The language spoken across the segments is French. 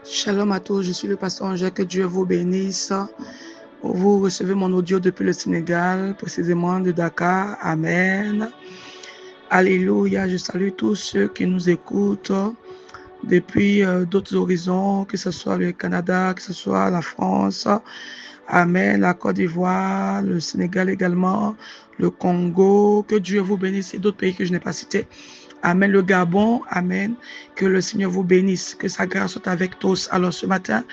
Shalom à tous, je suis le pasteur Angèle, que Dieu vous bénisse. Vous recevez mon audio depuis le Sénégal, précisément de Dakar. Amen. Alléluia, je salue tous ceux qui nous écoutent depuis d'autres horizons, que ce soit le Canada, que ce soit la France. Amen, la Côte d'Ivoire, le Sénégal également, le Congo. Que Dieu vous bénisse et d'autres pays que je n'ai pas cités. Amen, le Gabon, Amen, que le Seigneur vous bénisse, que sa grâce soit avec tous. Alors ce matin,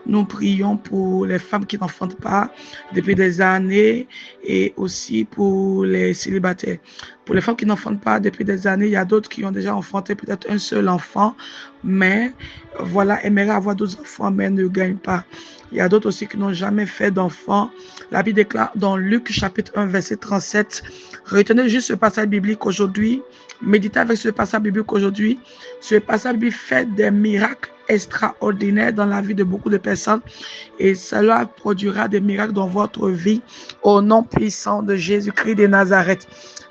nous prions pour les femmes qui n'enfantent pas depuis des années et aussi pour les célibataires. Pour les femmes qui n'enfantent pas depuis des années, il y a d'autres qui ont déjà enfanté peut-être un seul enfant, mais voilà, aimeraient avoir d'autres enfants, mais ne gagnent pas. Il y a d'autres aussi qui n'ont jamais fait d'enfants. La Bible déclare dans Luc chapitre 1, verset 37, retenez juste ce passage biblique aujourd'hui. Méditez avec ce passage biblique aujourd'hui. Ce passage biblique fait des miracles extraordinaires dans la vie de beaucoup de personnes et cela produira des miracles dans votre vie au nom puissant de Jésus-Christ de Nazareth.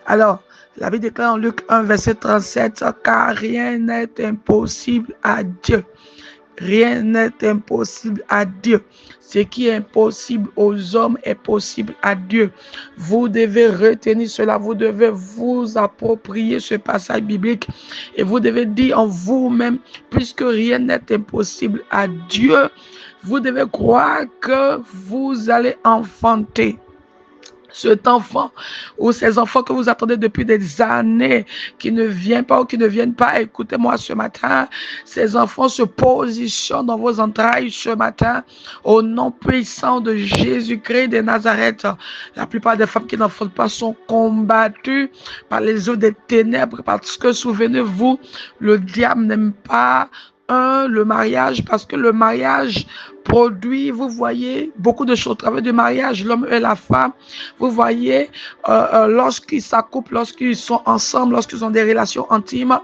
Alors, la Bible déclare en Luc 1, verset 37, car rien n'est impossible à Dieu. Rien n'est impossible à Dieu. Ce qui est impossible aux hommes est possible à Dieu. Vous devez retenir cela, vous devez vous approprier ce passage biblique et vous devez dire en vous-même, puisque rien n'est impossible à Dieu, vous devez croire que vous allez enfanter cet enfant ou ces enfants que vous attendez depuis des années qui ne viennent pas ou qui ne viennent pas. Écoutez-moi ce matin, ces enfants se positionnent dans vos entrailles ce matin au nom puissant de Jésus-Christ de Nazareth. La plupart des femmes qui n'enfantent pas sont combattues par les eaux des ténèbres parce que souvenez-vous, le diable n'aime pas le mariage parce que le mariage produit, vous voyez, beaucoup de choses au travers du mariage, l'homme et la femme. Vous voyez, lorsqu'ils s'accouplent, lorsqu'ils sont ensemble, lorsqu'ils ont des relations intimes,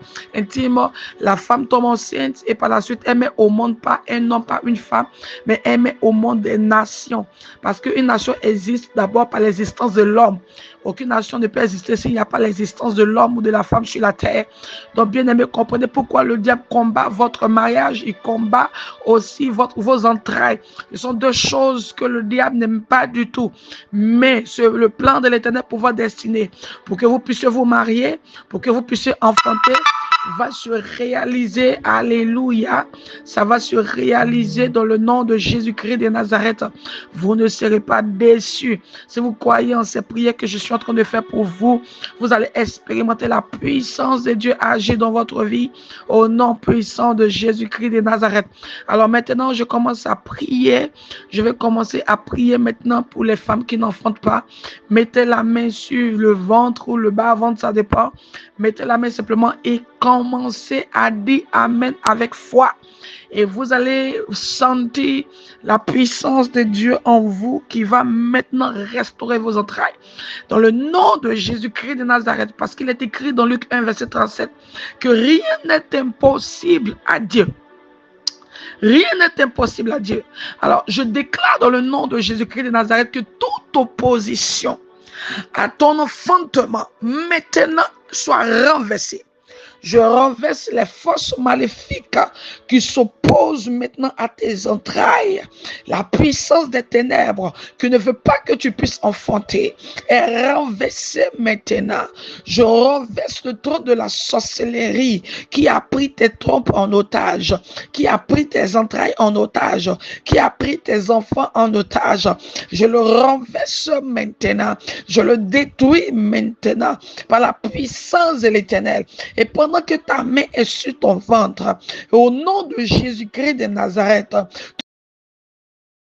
la femme tombe enceinte et par la suite, elle met au monde pas un homme, pas une femme, mais elle met au monde des nations. Parce qu'une nation existe d'abord par l'existence de l'homme. Aucune nation ne peut exister s'il n'y a pas l'existence de l'homme ou de la femme sur la terre. Donc, bien aimé, comprenez pourquoi le diable combat votre mariage, il combat aussi vos entrailles. Ce sont deux choses que le diable n'aime pas du tout. Mais c'est le plan de l'Éternel pour votre destinée, pour que vous puissiez vous marier, pour que vous puissiez enfanter, va se réaliser, alléluia, ça va se réaliser dans le nom de Jésus-Christ de Nazareth. Vous ne serez pas déçus. Si vous croyez en ces prières que je suis en train de faire pour vous, vous allez expérimenter la puissance de Dieu agir dans votre vie au nom puissant de Jésus-Christ de Nazareth. Alors maintenant, je commence à prier. Je vais commencer à prier maintenant pour les femmes qui n'enfantent pas. Mettez la main sur le ventre ou le bas-ventre, ça dépend. Mettez la main simplement et commencez à dire Amen avec foi. Et vous allez sentir la puissance de Dieu en vous qui va maintenant restaurer vos entrailles. Dans le nom de Jésus-Christ de Nazareth, parce qu'il est écrit dans Luc 1, verset 37, que rien n'est impossible à Dieu. Rien n'est impossible à Dieu. Alors, je déclare dans le nom de Jésus-Christ de Nazareth que toute opposition à ton enfantement maintenant soit renversée. Je renverse les forces maléfiques qui s'opposent maintenant à tes entrailles. La puissance des ténèbres qui ne veut pas que tu puisses enfanter est renversée maintenant. Je renverse le trône de la sorcellerie qui a pris tes trompes en otage, qui a pris tes entrailles en otage, qui a pris tes enfants en otage. Je le renverse maintenant. Je le détruis maintenant par la puissance de l'Éternel. Et pendant que ta main est sur ton ventre, au nom de Jésus-Christ de Nazareth,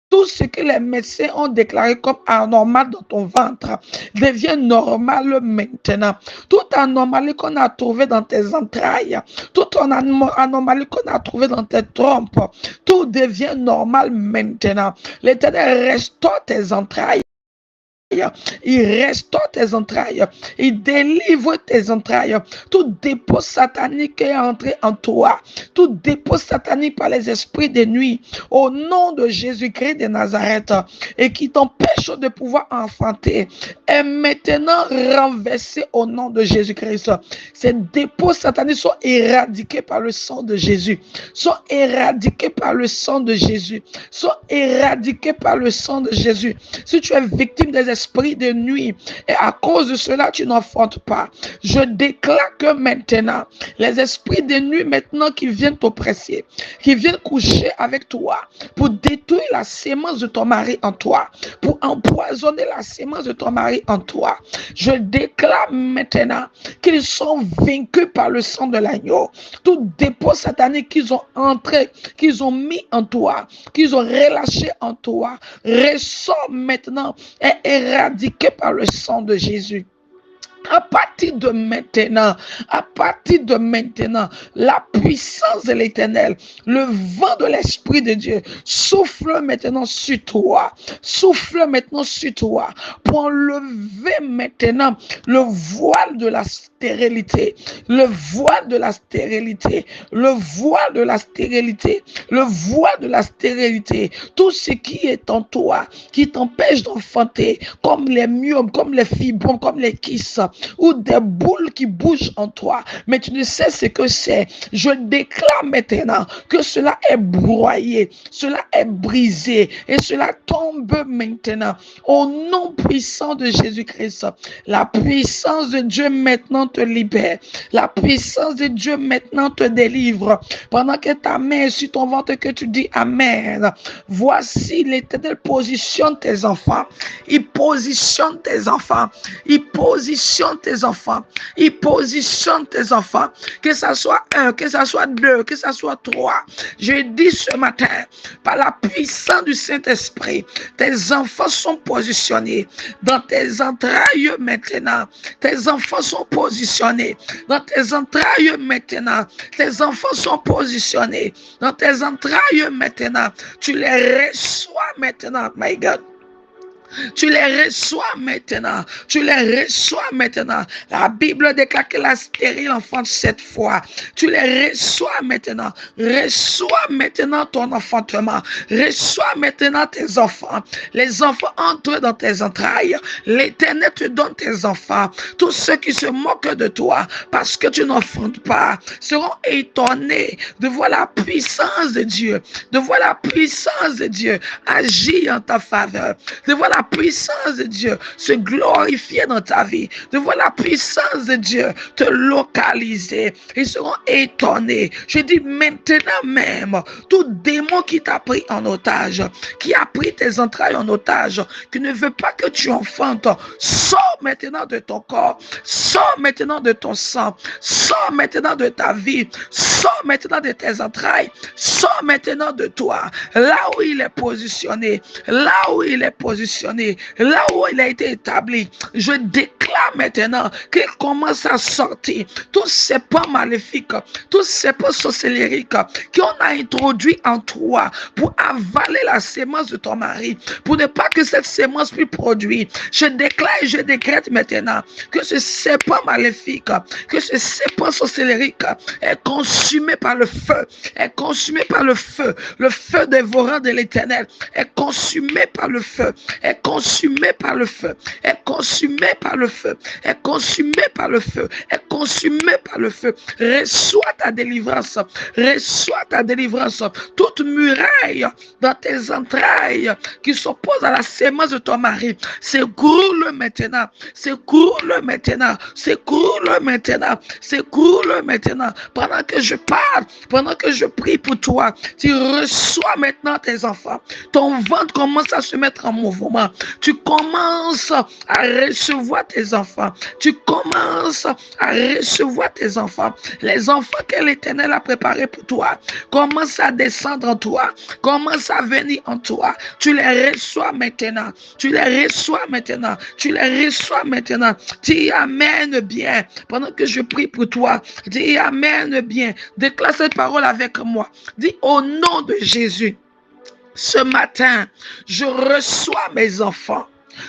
tout ce que les médecins ont déclaré comme anormal dans ton ventre devient normal maintenant. Toute anomalie qu'on a trouvée dans tes entrailles, toute anomalie qu'on a trouvée dans tes trompes, tout devient normal maintenant. L'Éternel restaure tes entrailles. il restaure tes entrailles, il délivre tes entrailles. Tout dépôt satanique qui est entré en toi, tout dépôt satanique par les esprits de nuit, au nom de Jésus-Christ de Nazareth, et qui t'empêche de pouvoir enfanter, est maintenant renversé au nom de Jésus-Christ. Ces dépôts sataniques sont éradiqués par le sang de Jésus, sont éradiqués par le sang de Jésus, sont éradiqués par le sang de Jésus. Si tu es victime des esprits de nuit et à cause de cela tu n'enfantes pas, je déclare que maintenant les esprits de nuit maintenant qui viennent t'oppresser, qui viennent coucher avec toi pour détruire la sémence de ton mari en toi, pour empoisonner la sémence de ton mari en toi, je déclare maintenant qu'ils sont vaincus par le sang de l'agneau. Tout dépôt satanique qu'ils ont entré, qu'ils ont mis en toi, qu'ils ont relâché en toi, ressort maintenant et éradiqué par le sang de Jésus. À partir de maintenant, la puissance de l'Éternel, le vent de l'Esprit de Dieu souffle maintenant sur toi, pour enlever maintenant le voile de la stérilité, le voile de la stérilité, tout ce qui est en toi, qui t'empêche d'enfanter, comme les myomes, comme les fibromes, comme les kystes, ou des boules qui bougent en toi, mais tu ne sais ce que c'est. Je déclare maintenant que cela est broyé, cela est brisé, et cela tombe maintenant au nom puissant de Jésus-Christ. La puissance de Dieu maintenant te libère, la puissance de Dieu maintenant te délivre. Pendant que ta main est sur ton ventre, que tu dis Amen, voici l'Éternel positionne tes enfants, il positionne tes enfants, que ça soit 1, que ça soit 2, que ça soit 3. Je dis ce matin, par la puissance du Saint-Esprit, tes enfants sont positionnés dans tes entrailles maintenant. Tes enfants sont positionnés dans tes entrailles maintenant. Tes enfants sont positionnés dans tes entrailles maintenant. Tu les reçois maintenant, my God. Tu les reçois maintenant. La Bible déclare que la stérile enfante 7 fois. Tu les reçois maintenant. Reçois maintenant ton enfantement. Reçois maintenant tes enfants. Les enfants entrent dans tes entrailles. L'Éternel te donne tes enfants. Tous ceux qui se moquent de toi parce que tu n'enfantes pas seront étonnés de voir la puissance de Dieu. Agir en ta faveur. De voir la puissance de Dieu se glorifier dans ta vie, de voir la puissance de Dieu te localiser. Ils seront étonnés. Je dis maintenant même, tout démon qui t'a pris en otage, qui a pris tes entrailles en otage, qui ne veut pas que tu enfantes, sors maintenant de ton corps, sors maintenant de ton sang, sors maintenant de ta vie, sors maintenant de tes entrailles, sors maintenant de toi, là où il est positionné, là où il a été établi. Je déclare maintenant qu'il commence à sortir tous ces pas maléfiques, tous ces pas sorcellériques qu'on a introduits en toi pour avaler la sémence de ton mari, pour ne pas que cette sémence puisse produire. Je déclare et je décrète maintenant que ce serpent maléfique, que ce serpent sorcellérique est consumé par le feu, le feu dévorant de l'Éternel est consumé par le feu, Reçois ta délivrance, toute muraille dans tes entrailles qui s'oppose à la sémence de ton mari, s'écroule maintenant. Pendant que je parle, pendant que je prie pour toi, tu reçois maintenant tes enfants. Ton ventre commence à se mettre en mouvement. Tu commences à recevoir tes enfants. Les enfants que l'Éternel a préparés pour toi commencent à descendre en toi, commencent à venir en toi. Tu les reçois maintenant. Dis Amen bien. Pendant que je prie pour toi, dis Amen bien. Déclare cette parole avec moi. Dis au nom de Jésus. Ce matin, je reçois mes enfants.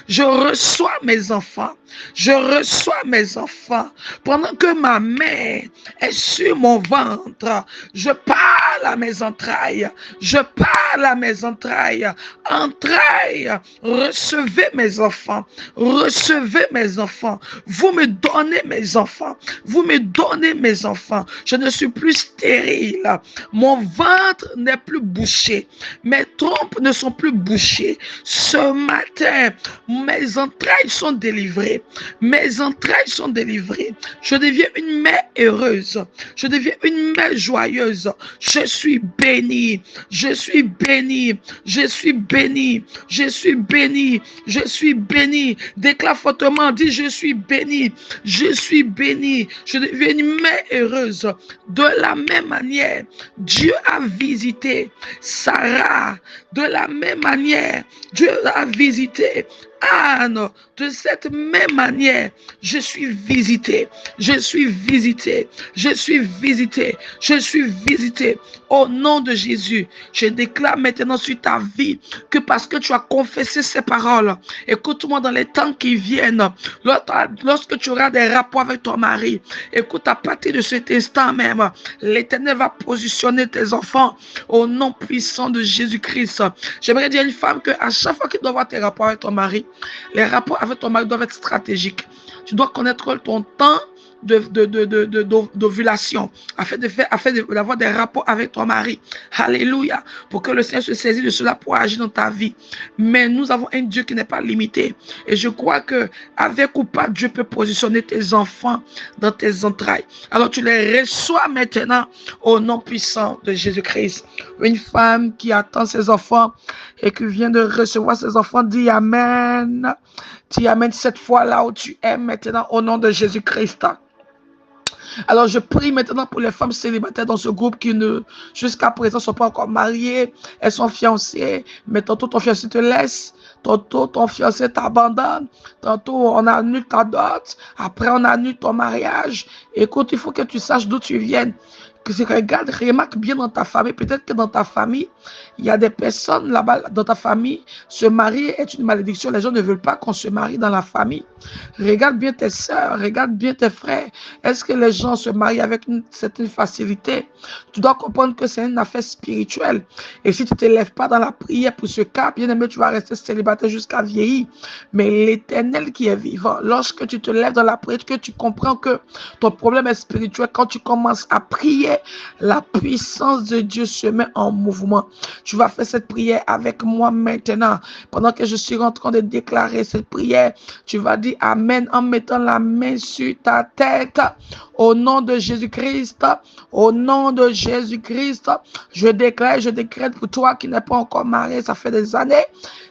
Je reçois mes enfants. Je reçois mes enfants. Pendant que ma mère est sur mon ventre, je parle à mes entrailles. Je parle à mes entrailles. Entrailles, recevez mes enfants. Recevez mes enfants. Vous me donnez mes enfants. Vous me donnez mes enfants. Je ne suis plus stérile. Mon ventre n'est plus bouché. Mes trompes ne sont plus bouchées. Ce matin, mes entrailles sont délivrées. Mes entrailles sont délivrées. Je deviens une mère heureuse. Je deviens une mère joyeuse. Je suis bénie. Je suis bénie. Je suis bénie. Je suis bénie. Je suis bénie. Déclare fortement, dis je suis bénie. Je suis bénie. Je deviens une mère heureuse. De la même manière, Dieu a visité Sarah. De la même manière, Dieu a visité Anne. De cette même manière, je suis visité. Je suis visité. Je suis visité. Je suis visité. Au nom de Jésus, je déclare maintenant sur ta vie que parce que tu as confessé ces paroles, écoute-moi dans les temps qui viennent, lorsque tu auras des rapports avec ton mari, écoute, à partir de cet instant même, l'Éternel va positionner tes enfants au nom puissant de Jésus-Christ. J'aimerais dire à une femme qu'à chaque fois qu'il doit avoir tes rapports avec ton mari, les rapports avec ton mari doivent être stratégiques. Tu dois connaître ton temps d'ovulation afin d'avoir des rapports avec ton mari. Alléluia. Pour que le Seigneur se saisisse de cela pour agir dans ta vie. Mais nous avons un Dieu qui n'est pas limité. Et je crois que avec ou pas, Dieu peut positionner tes enfants dans tes entrailles. Alors tu les reçois maintenant au nom puissant de Jésus-Christ. Une femme qui attend ses enfants et qui vient de recevoir ses enfants dit Amen. Dis Amen cette fois là où tu es maintenant au nom de Jésus-Christ. Alors je prie maintenant pour les femmes célibataires dans ce groupe qui ne jusqu'à présent ne sont pas encore mariées, elles sont fiancées, mais tantôt ton fiancé te laisse, tantôt ton fiancé t'abandonne, tantôt on annule ta dot, après on annule ton mariage. Écoute, il faut que tu saches d'où tu viens. Regarde, remarque bien dans ta famille, peut-être que dans ta famille, il y a des personnes là-bas, dans ta famille, se marier est une malédiction. Les gens ne veulent pas qu'on se marie dans la famille. Regarde bien tes soeurs, regarde bien tes frères. Est-ce que les gens se marient avec une certaine facilité? Tu dois comprendre que c'est une affaire spirituelle. Et si tu ne te lèves pas dans la prière pour ce cas, bien aimé, tu vas rester célibataire jusqu'à vieillir. Mais l'Éternel qui est vivant, lorsque tu te lèves dans la prière, que tu comprends que ton problème est spirituel, quand tu commences à prier, la puissance de Dieu se met en mouvement. Tu vas faire cette prière avec moi maintenant. Pendant que je suis en train de déclarer cette prière, tu vas dire Amen en mettant la main sur ta tête. Au nom de Jésus-Christ, au nom de Jésus-Christ, je déclare, je décrète pour toi qui n'es pas encore marié, ça fait des années.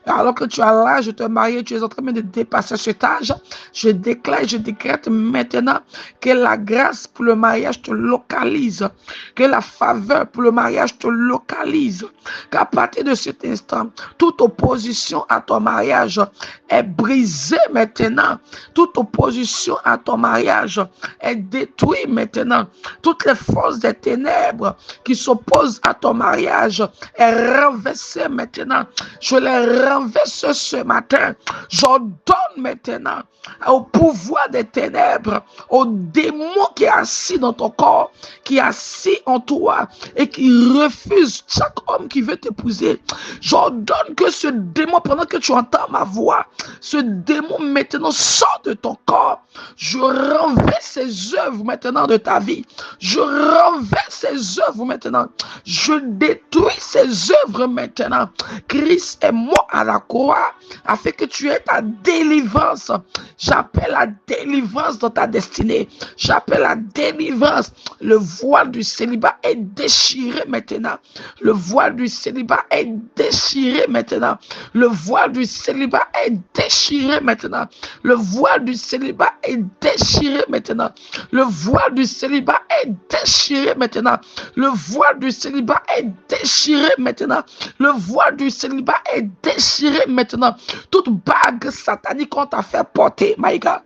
Alors que tu as l'âge de te marier, tu es en train de dépasser cet âge. Je déclare, je décrète maintenant que la grâce pour le mariage te localise, que la faveur pour le mariage te localise, qu'à partir de cet instant, toute opposition à ton mariage est brisée maintenant. Toute opposition à ton mariage est détruite maintenant. Toutes les forces des ténèbres qui s'opposent à ton mariage est renversée maintenant. Je les renverse ce matin. J'ordonne maintenant au pouvoir des ténèbres, au démon qui est assis dans ton corps, qui est assis en toi et qui refuse chaque homme qui veut t'épouser. J'ordonne que ce démon, pendant que tu entends ma voix, ce démon maintenant sort de ton corps. Je renverse ses œuvres maintenant de ta vie. Je renverse ses œuvres maintenant. Je détruis ses œuvres maintenant. Christ est mort à la croix afin que tu aies ta délivrance. J'appelle la délivrance dans ta destinée. J'appelle la délivrance. Le voile du célibat est déchiré maintenant. Le voile du célibat est déchiré maintenant. Le voile du célibat est déchiré maintenant. Le voile du célibat est déchiré maintenant. Le voile du célibat est déchiré maintenant. Le voile du célibat est déchiré maintenant. Le voile du célibat est déchiré maintenant. Toute bague satanique qu'on t'a fait porter, my God,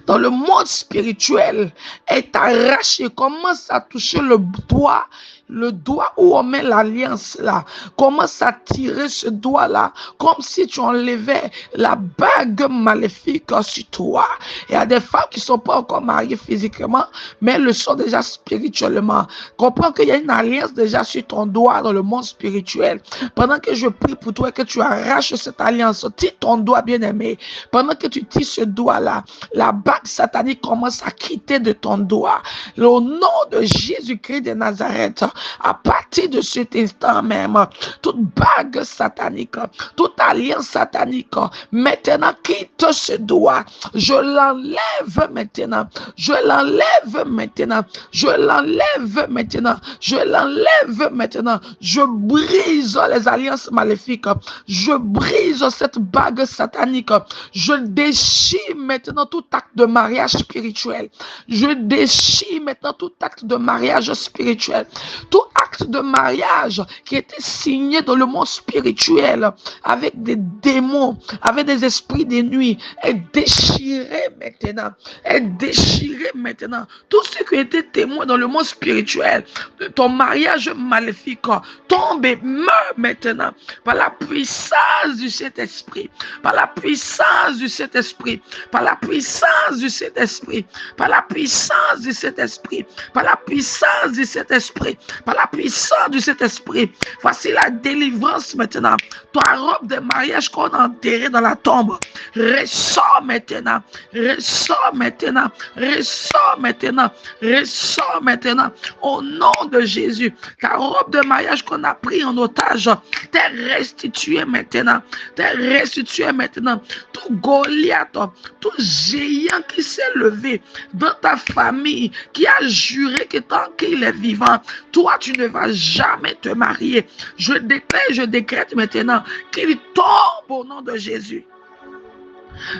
dans le monde spirituel, est arrachée, commence à toucher le doigt le doigt où on met l'alliance là, commence à tirer ce doigt-là, comme si tu enlevais la bague maléfique sur toi. Il y a des femmes qui ne sont pas encore mariées physiquement, mais elles le sont déjà spirituellement. Comprends qu'il y a une alliance déjà sur ton doigt dans le monde spirituel. Pendant que je prie pour toi et que tu arraches cette alliance, tire ton doigt bien-aimé. Pendant que tu tires ce doigt-là, la bague satanique commence à quitter de ton doigt. Au nom de Jésus-Christ de Nazareth, à partir de cet instant même, toute bague satanique, toute alliance satanique, maintenant quitte ce doigt. Je l'enlève maintenant. Je l'enlève maintenant. Je l'enlève maintenant. Je l'enlève maintenant. Je brise les alliances maléfiques. Je brise cette bague satanique. Je déchire maintenant tout acte de mariage spirituel. Je déchire maintenant tout acte de mariage spirituel. Tout acte de mariage qui était signé dans le monde spirituel avec des démons, avec des esprits des nuits, est déchiré maintenant. Est déchiré maintenant. Tout ce qui était témoin dans le monde spirituel de ton mariage maléfique tombe et meurt maintenant par la puissance du Saint-Esprit, par la puissance du Saint-Esprit, par la puissance du Saint-Esprit, par la puissance du Saint-Esprit, par la puissance du Saint-Esprit, par la puissance du Saint-Esprit. Voici la délivrance maintenant. Ta robe de mariage qu'on a enterrée dans la tombe, ressort maintenant, ressort maintenant, ressort maintenant, ressort maintenant, au nom de Jésus. Ta robe de mariage qu'on a pris en otage, t'es restituée maintenant, t'es restituée maintenant. Tout Goliath, tout géant qui s'est levé dans ta famille, qui a juré que tant qu'il est vivant, toi tu ne vas jamais te marier. Je déclare, je décrète maintenant qu'il tombe au nom de Jésus.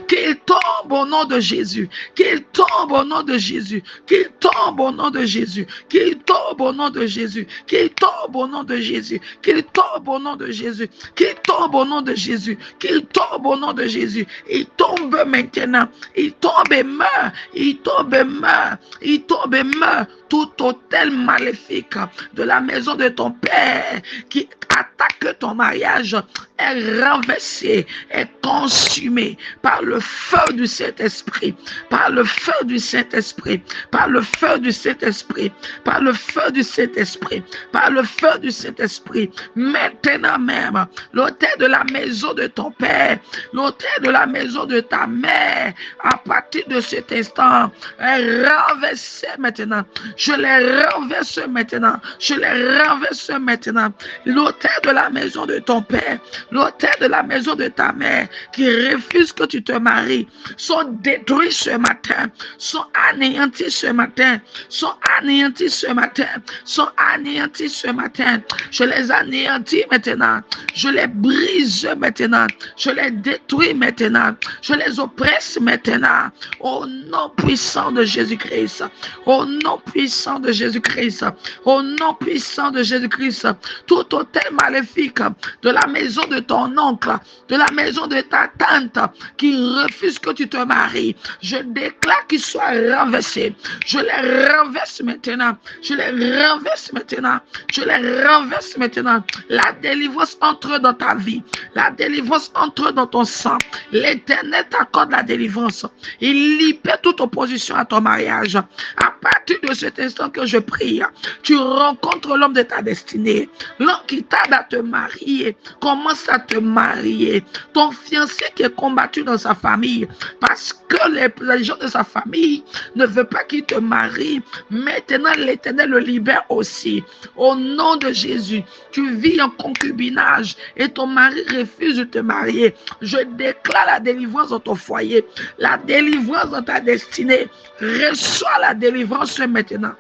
Qu'il tombe au nom de Jésus, qu'il tombe au nom de Jésus, qu'il tombe au nom de Jésus, qu'il tombe au nom de Jésus, qu'il tombe au nom de Jésus, qu'il tombe au nom de Jésus, qu'il tombe au nom de Jésus, qu'il tombe au nom de Jésus. Il tombe maintenant, il tombe et meurt, il tombe et meurt, il tombe et meurt. Tout hôtel maléfique de la maison de ton père qui attaque ton mariage est renversé, est consumé par le feu du Saint-Esprit, par le feu du Saint-Esprit, par le feu du Saint-Esprit, par le feu du Saint-Esprit, par le feu du Saint-Esprit. Maintenant même, l'autel de la maison de ton père, l'autel de la maison de ta mère, à partir de cet instant, est renversé maintenant. Je les renverse maintenant. Je les renverse maintenant. L'autel de la maison de ton père, l'autel de la maison de ta mère qui refuse que tu te maries, sont détruits ce matin, sont anéantis ce matin, sont anéantis ce matin, sont anéantis ce matin. Je les anéantis maintenant. Je les brise maintenant. Je les détruis maintenant. Je les oppresse maintenant. Au nom puissant de Jésus-Christ. Au nom puissant de Jésus-Christ. Au nom puissant de Jésus-Christ. Tout hôtel maléfique de la maison de ton oncle, de la maison de ta tante qui refuse que tu te maries, je déclare qu'il soit renversé. Je les renverse maintenant. Je les renverse maintenant. Je les renverse maintenant. La délivrance entre dans ta vie. La délivrance entre dans ton sang. L'Éternel t'accorde la délivrance. Il libère toute opposition à ton mariage. À partir de cet instant que je prie, tu rencontres l'homme de ta destinée. L'homme qui t'aide à te marier, commence à te marier. Ton fiancé qui est combattu dans sa famille, parce que les gens de sa famille ne veulent pas qu'il te marie. Maintenant, l'Éternel le libère aussi. Au nom de Jésus, tu vis en concubinage et ton mari refuse de te marier. Je déclare la délivrance dans ton foyer, la délivrance dans ta destinée. Reçois la délivrance maintenant.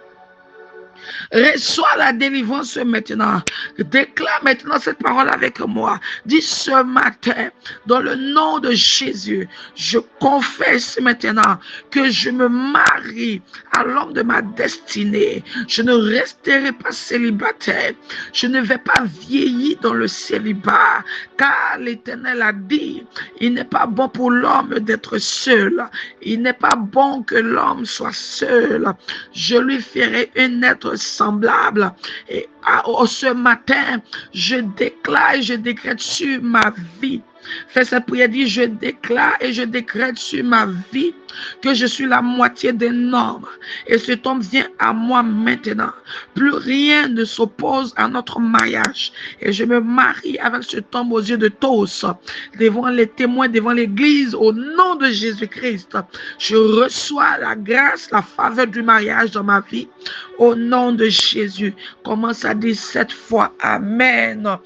Reçois la délivrance maintenant. Déclare maintenant cette parole avec moi. Dis ce matin, dans le nom de Jésus, je confesse maintenant que je me marie à l'homme de ma destinée. Je ne resterai pas célibataire. Je ne vais pas vieillir dans le célibat, car l'Éternel a dit, il n'est pas bon pour l'homme d'être seul. Il n'est pas bon que l'homme soit seul. Je lui ferai un être semblable. Et ce matin, je déclare et je décrète sur ma vie. Fais cette prière, dit, je déclare et je décrète sur ma vie que je suis la moitié d'un homme. Et cet homme vient à moi maintenant. Plus rien ne s'oppose à notre mariage. Et je me marie avec cet homme aux yeux de tous, devant les témoins, devant l'église, au nom de Jésus-Christ. Je reçois la grâce, la faveur du mariage dans ma vie, au nom de Jésus. Commence à dire 7 fois, Amen.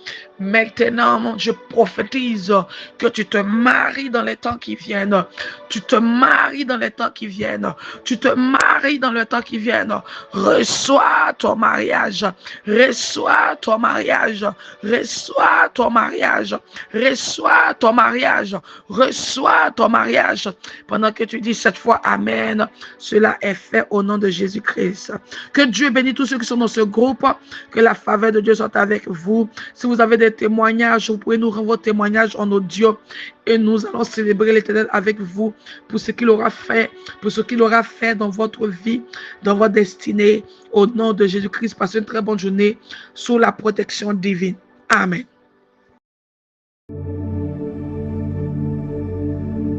Maintenant, je prophétise que tu te maries dans les temps qui viennent. Tu te maries dans les temps qui viennent. Tu te maries dans les temps qui viennent. Reçois ton mariage. Reçois ton mariage. Reçois ton mariage. Reçois ton mariage. Reçois ton mariage. Pendant que tu dis 7 fois Amen, cela est fait au nom de Jésus-Christ. Que Dieu bénisse tous ceux qui sont dans ce groupe. Que la faveur de Dieu soit avec vous. Si vous avez des témoignages, vous pouvez nous rendre vos témoignages en audio et nous allons célébrer l'Éternel avec vous pour ce qu'il aura fait, dans votre vie, dans votre destinée, au nom de Jésus-Christ. Passez une très bonne journée sous la protection divine. Amen.